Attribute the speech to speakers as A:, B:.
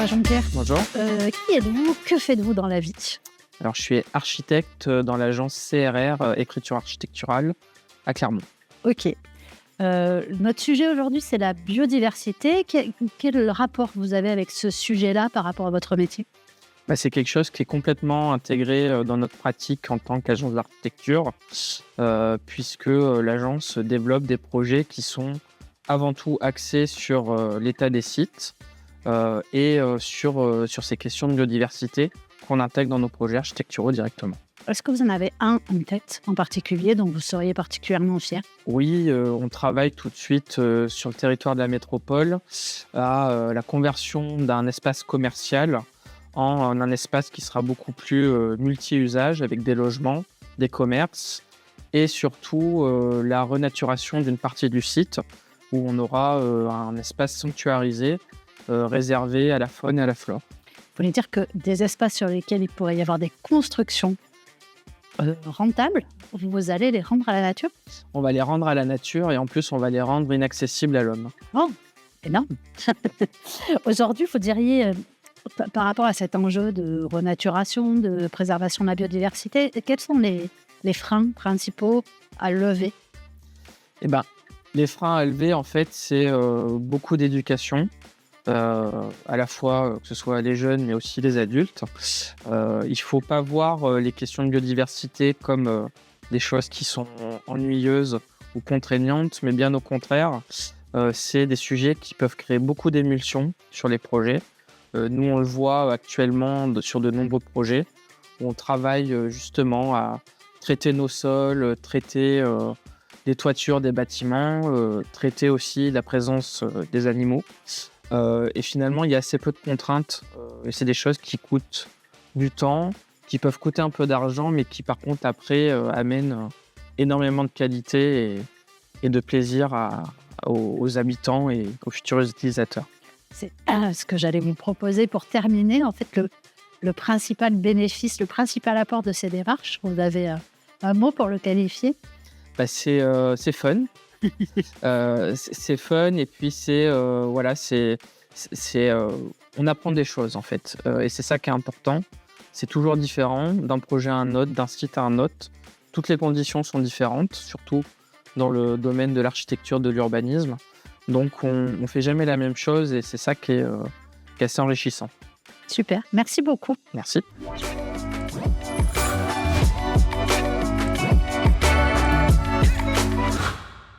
A: Jean-Pierre.
B: Bonjour.
A: Qui êtes-vous? Que faites-vous dans la vie?
B: Alors, je suis architecte dans l'agence CRR, Écriture Architecturale, à Clermont.
A: Ok. Notre sujet aujourd'hui, c'est la biodiversité. Quel rapport vous avez avec ce sujet-là par rapport à votre métier?
B: C'est quelque chose qui est complètement intégré dans notre pratique en tant qu'agence d'architecture, puisque l'agence développe des projets qui sont avant tout axés sur l'état des sites sur ces questions de biodiversité qu'on intègre dans nos projets architecturaux directement.
A: Est-ce que vous en avez un en tête en particulier dont vous seriez particulièrement fier?
B: Oui, on travaille tout de suite sur le territoire de la métropole à la conversion d'un espace commercial en un espace qui sera beaucoup plus multi-usage avec des logements, des commerces et surtout la renaturation d'une partie du site où on aura un espace sanctuarisé réservé à la faune et à la flore.
A: Vous voulez dire que des espaces sur lesquels il pourrait y avoir des constructions rentables, vous allez les rendre à la nature?
B: On va les rendre à la nature et en plus on va les rendre inaccessibles à l'homme.
A: Oh, énorme. Aujourd'hui, vous diriez, par rapport à cet enjeu de renaturation, de préservation de la biodiversité, quels sont les freins principaux à lever?
B: Les freins à lever, en fait, c'est beaucoup d'éducation, à la fois que ce soit les jeunes, mais aussi les adultes. Il ne faut pas voir les questions de biodiversité comme des choses qui sont ennuyeuses ou contraignantes, mais bien au contraire, c'est des sujets qui peuvent créer beaucoup d'émulsions sur les projets. Nous, on le voit actuellement sur de nombreux projets où on travaille justement à traiter nos sols, traiter les toitures des bâtiments, traiter aussi la présence des animaux. Et finalement, il y a assez peu de contraintes et c'est des choses qui coûtent du temps, qui peuvent coûter un peu d'argent, mais qui par contre après amènent énormément de qualité et de plaisir aux habitants et aux futurs utilisateurs.
A: C'est ce que j'allais vous proposer pour terminer. En fait, le principal bénéfice, le principal apport de ces démarches, vous avez un mot pour le qualifier?
B: C'est fun. C'est fun et puis on apprend des choses en fait. Et c'est ça qui est important. C'est toujours différent d'un projet à un autre, d'un site à un autre. Toutes les conditions sont différentes, surtout dans le domaine de l'architecture, de l'urbanisme. Donc, on ne fait jamais la même chose et c'est ça qui est assez enrichissant.
A: Super, merci beaucoup.
B: Merci.